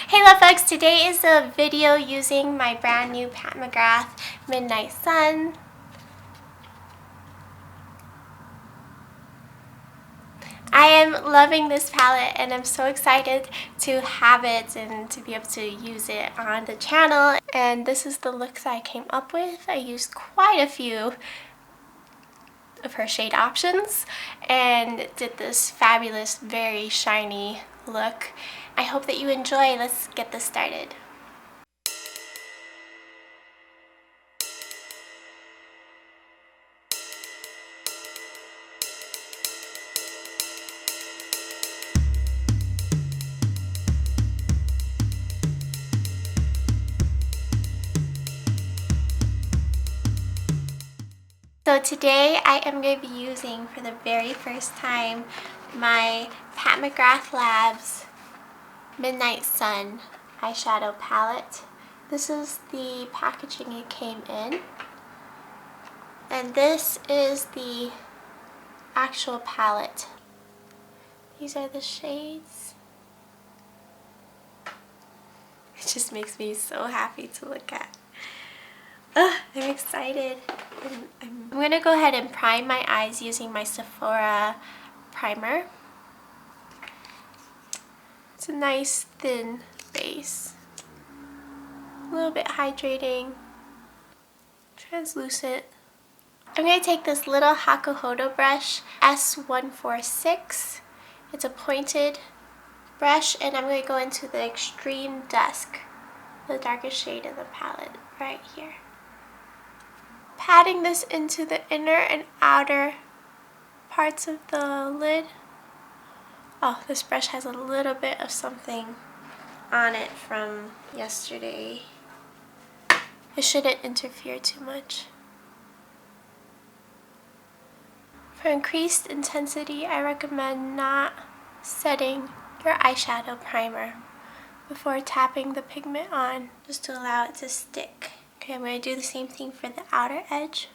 Hey love folks, today is a video using my brand new McGrath Midnight Sun. I am loving this palette and I'm so excited to have it and to be able to use it on the channel. And this is the look that I came up with. I used quite a few of her shade options and did this fabulous, very shiny look. I hope that you enjoy. Let's get this started. So today I am going to be using for the very first time my Pat McGrath Labs Midnight Sun eyeshadow palette. This is the packaging it came in, and this is the actual palette. These are the shades. It just makes me so happy to look at. I'm excited. I'm going to go ahead and prime my eyes using my Sephora primer. It's a nice thin base. A little bit hydrating. Translucent. I'm going to take this little Hakuhodo brush, S146. It's a pointed brush, and I'm going to go into the Extreme Dusk, the darkest shade of the palette right here. Patting this into the inner and outer parts of the lid. Oh, this brush has a little bit of something on it from yesterday. It shouldn't interfere too much. For increased intensity, I recommend not setting your eyeshadow primer before tapping the pigment on, just to allow it to stick. Okay, I'm going to do the same thing for the outer edge.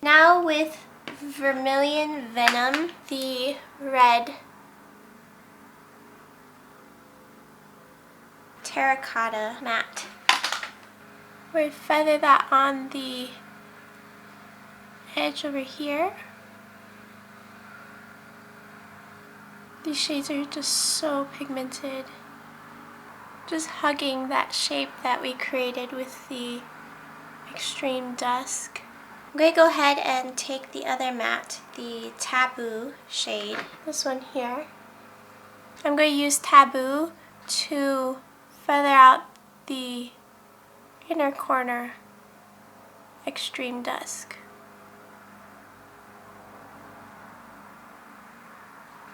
Now with Vermilion Venom, the red terracotta matte. We're going to feather that on the edge over here. These shades are just so pigmented. Just hugging that shape that we created with the Extreme Dusk. I'm going to go ahead and take the other matte, the Taboo shade, this one here. I'm going to use Taboo to feather out the inner corner Extreme Dusk,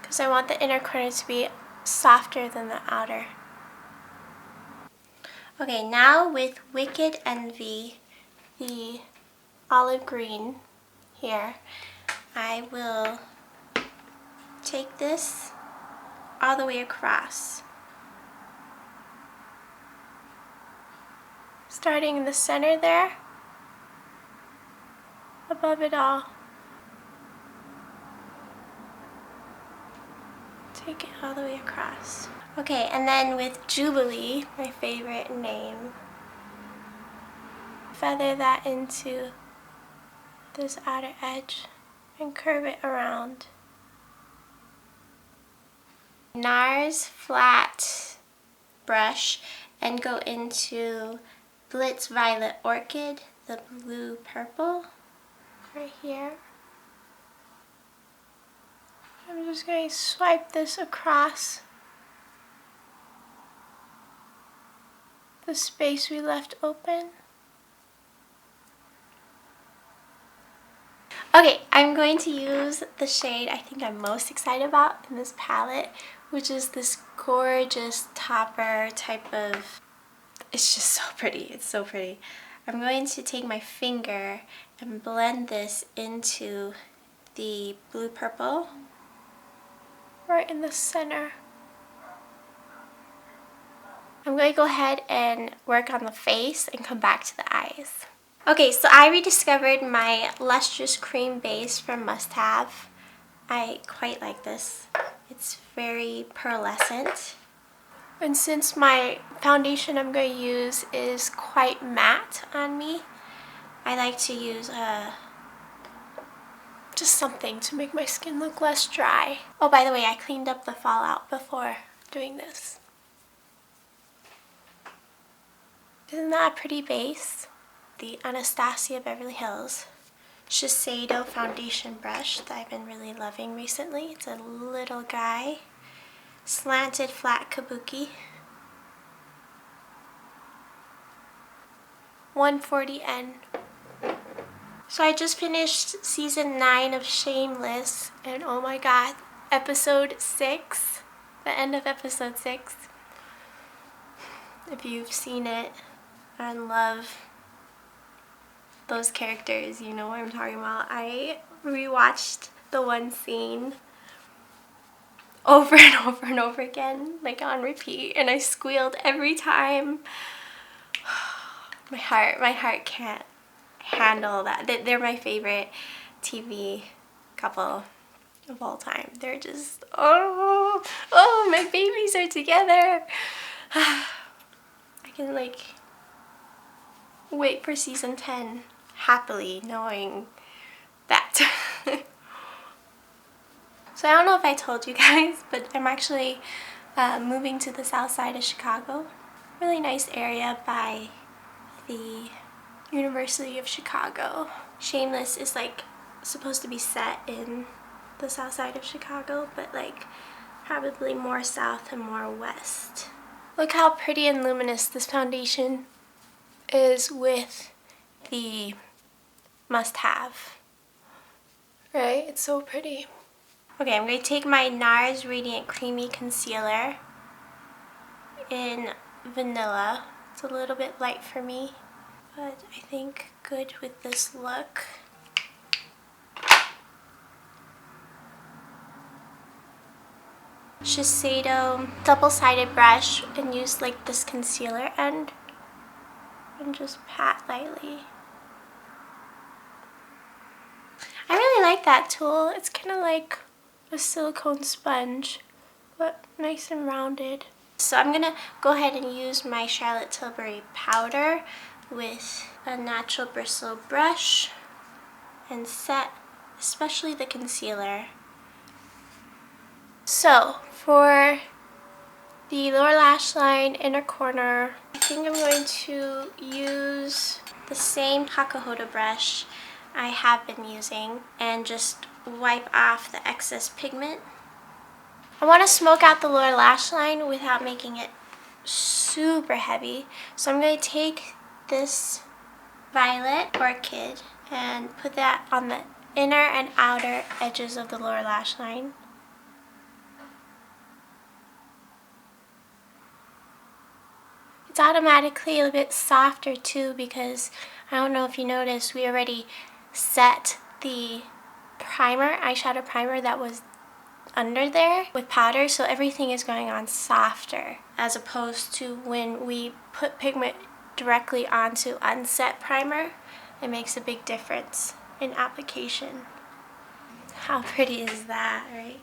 because I want the inner corner to be softer than the outer. Okay, now with Wicked Envy, the olive green here, I will take this all the way across, starting in the center there, above it all. Take it all the way across. Okay, and then with Jubilee, my favorite name, feather that into this outer edge and curve it around. NARS flat brush and go into Blitz Violet Orchid, the blue purple, right here. I'm just going to swipe this across the space we left open. Okay, I'm going to use the shade I think I'm most excited about in this palette, which is this gorgeous topper type of, it's just so pretty, it's so pretty. I'm going to take my finger and blend this into the blue purple more in the center. I'm going to go ahead and work on the face and come back to the eyes. Okay, so I rediscovered my lustrous cream base from Must Have. I quite like this. It's very pearlescent. And since my foundation I'm going to use is quite matte on me, I like to use just something to make my skin look less dry. Oh, by the way, I cleaned up the fallout before doing this. Isn't that a pretty base? The Anastasia Beverly Hills Shiseido foundation brush that I've been really loving recently. It's a little guy, slanted flat kabuki. 140N. So I just finished season 9 of Shameless, and oh my god, episode 6, the end of episode 6. If you've seen it and love those characters, you know what I'm talking about. I rewatched the one scene over and over and over again, like on repeat, and I squealed every time. My heart can't handle that. They're my favorite TV couple of all time. They're just, oh, my babies are together. I can like wait for season 10 happily, knowing that. So I don't know if I told you guys, but I'm actually moving to the south side of Chicago. Really nice area by the University of Chicago. Shameless is like supposed to be set in the south side of Chicago, but like probably more south and more west. Look how pretty and luminous this foundation is with the Must Have. Right? It's so pretty. Okay, I'm going to take my NARS Radiant Creamy Concealer in Vanilla. It's a little bit light for me, but I think good with this look. Shiseido double-sided brush, and use like this concealer end and just pat lightly. I really like that tool. It's kind of like a silicone sponge, but nice and rounded. So I'm gonna go ahead and use my Charlotte Tilbury powder with a natural bristle brush and set especially the concealer. So for the lower lash line, inner corner, I think I'm going to use the same Hakuhodo brush I have been using and just wipe off the excess pigment. I want to smoke out the lower lash line without making it super heavy. So I'm going to take this Violet Orchid and put that on the inner and outer edges of the lower lash line. It's automatically a bit softer too, because I don't know if you noticed, we already set the primer, eyeshadow primer that was under there with powder, so everything is going on softer, as opposed to when we put pigment directly onto unset primer. It makes a big difference in application. How pretty is that, right?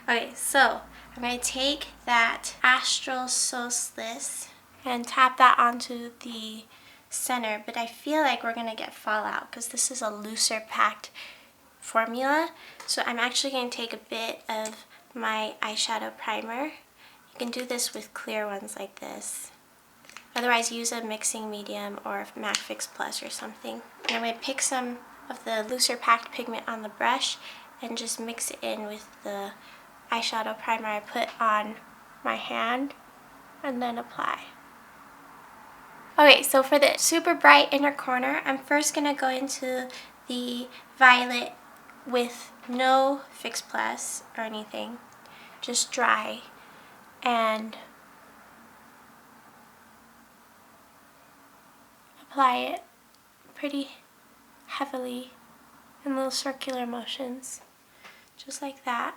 Okay, so I'm going to take that Astral Solstice and tap that onto the center, but I feel like we're going to get fallout because this is a looser packed formula. So I'm actually going to take a bit of my eyeshadow primer. You can do this with clear ones like this. Otherwise, use a mixing medium or MAC Fix Plus or something. And I'm going to pick some of the looser packed pigment on the brush and just mix it in with the eyeshadow primer I put on my hand and then apply. Okay, so for the super bright inner corner, I'm first going to go into the violet with no Fix Plus or anything, just dry, and apply it pretty heavily in little circular motions, just like that.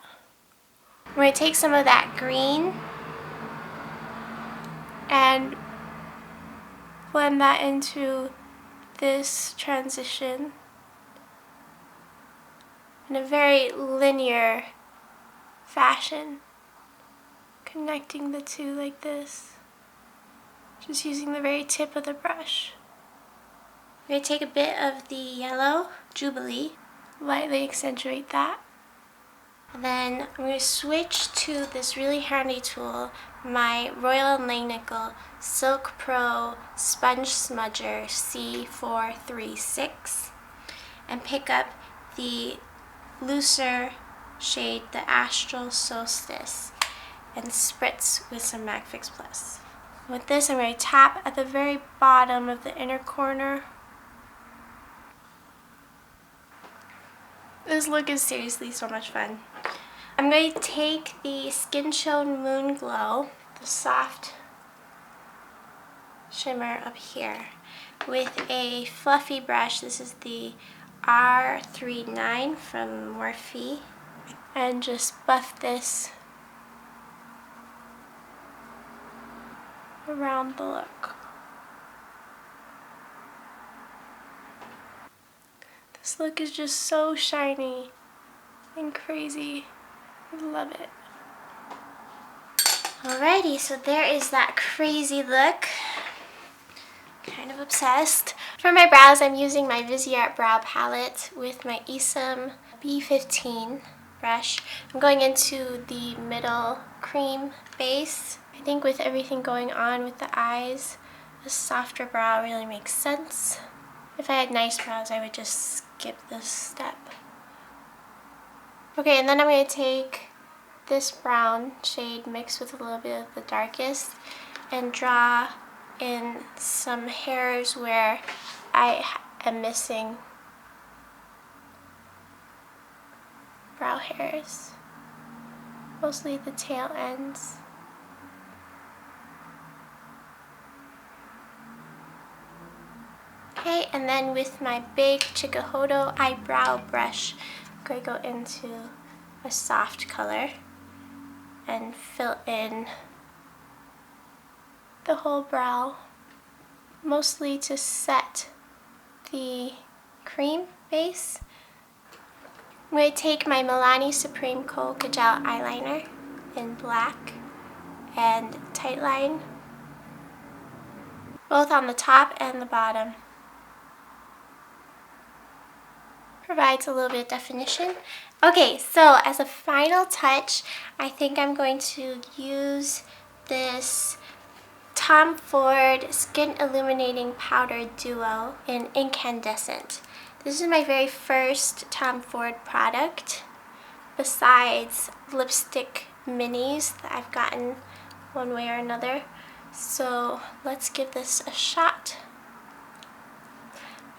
I'm going to take some of that green and blend that into this transition in a very linear fashion, connecting the two like this, just using the very tip of the brush. I'm going to take a bit of the yellow Jubilee, lightly accentuate that. And then I'm going to switch to this really handy tool, my Royal & Langnickel Silk Pro Sponge Smudger C436, and pick up the looser shade, the Astral Solstice, and spritz with some MAC Fix Plus. With this, I'm going to tap at the very bottom of the inner corner. This look is seriously so much fun. I'm going to take the Skin Tone Moon Glow, the soft shimmer up here, with a fluffy brush. This is the R39 from Morphe, and just buff this around the look. This look is just so shiny and crazy. I love it. Alrighty, so there is that crazy look. Kind of obsessed. For my brows, I'm using my Viseart Brow Palette with my Esom B15 brush. I'm going into the middle cream base. I think with everything going on with the eyes, a softer brow really makes sense. If I had nice brows, I would just skip this step. Okay, and then I'm going to take this brown shade mixed with a little bit of the darkest and draw in some hairs where I am missing brow hairs, mostly the tail ends. Okay, and then with my big Chikuhodo eyebrow brush, I'm going to go into a soft color and fill in the whole brow, mostly to set the cream base. I'm going to take my Milani Supreme Kohl Kajal eyeliner in black and Tightline, both on the top and the bottom. Provides a little bit of definition. Okay, so as a final touch, I think I'm going to use this Tom Ford Skin Illuminating Powder Duo in Incandescent. This is my very first Tom Ford product, besides lipstick minis that I've gotten one way or another. So let's give this a shot.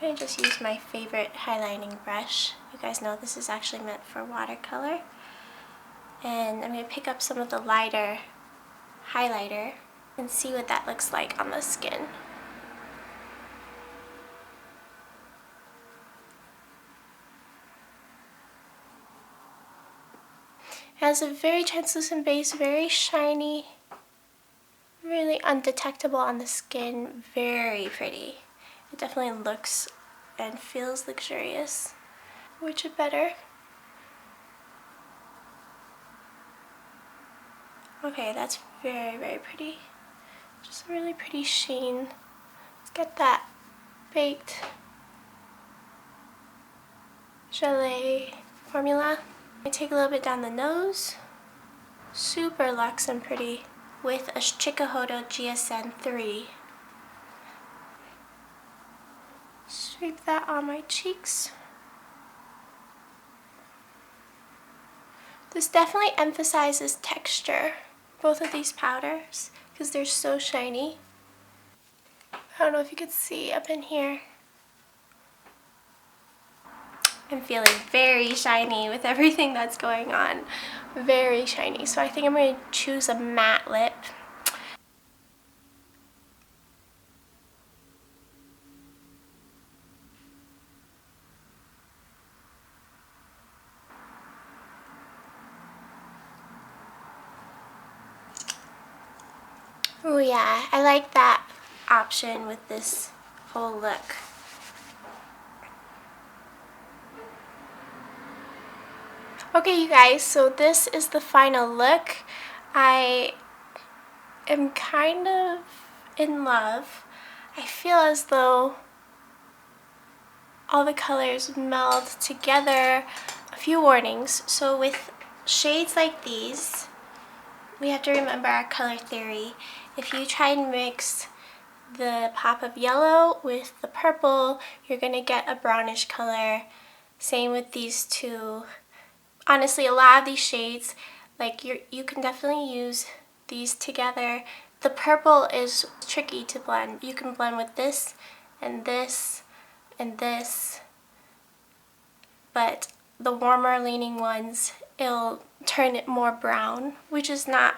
I'm going to just use my favorite highlighting brush. You guys know this is actually meant for watercolor. And I'm going to pick up some of the lighter highlighter and see what that looks like on the skin. It has a very translucent base, very shiny, really undetectable on the skin, very pretty. It definitely looks and feels luxurious. Which is better? Okay, that's very, very pretty. Just a really pretty sheen. Let's get that baked gelée formula. I take a little bit down the nose. Super luxe and pretty with a Chikuhodo GSN 3. Sweep that on my cheeks. This definitely emphasizes texture, both of these powders, because they're so shiny. I don't know if you could see up in here. I'm feeling very shiny with everything that's going on. Very shiny. So I think I'm going to choose a matte lip. Oh yeah, I like that option with this whole look. Okay, you guys, so this is the final look. I am kind of in love. I feel as though all the colors meld together. A few warnings. So with shades like these, we have to remember our color theory. If you try and mix the pop of yellow with the purple, you're gonna get a brownish color. Same with these two. Honestly, a lot of these shades, like you can definitely use these together. The purple is tricky to blend. You can blend with this and this and this, but the warmer leaning ones, it'll turn it more brown, which is not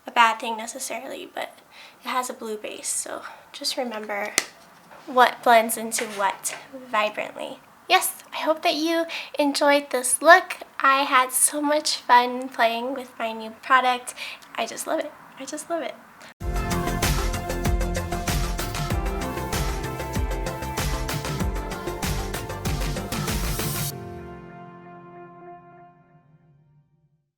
a bad thing necessarily, but it has a blue base, so just remember what blends into what vibrantly. Yes, I hope that you enjoyed this look. I had so much fun playing with my new product. I just love it. I just love it.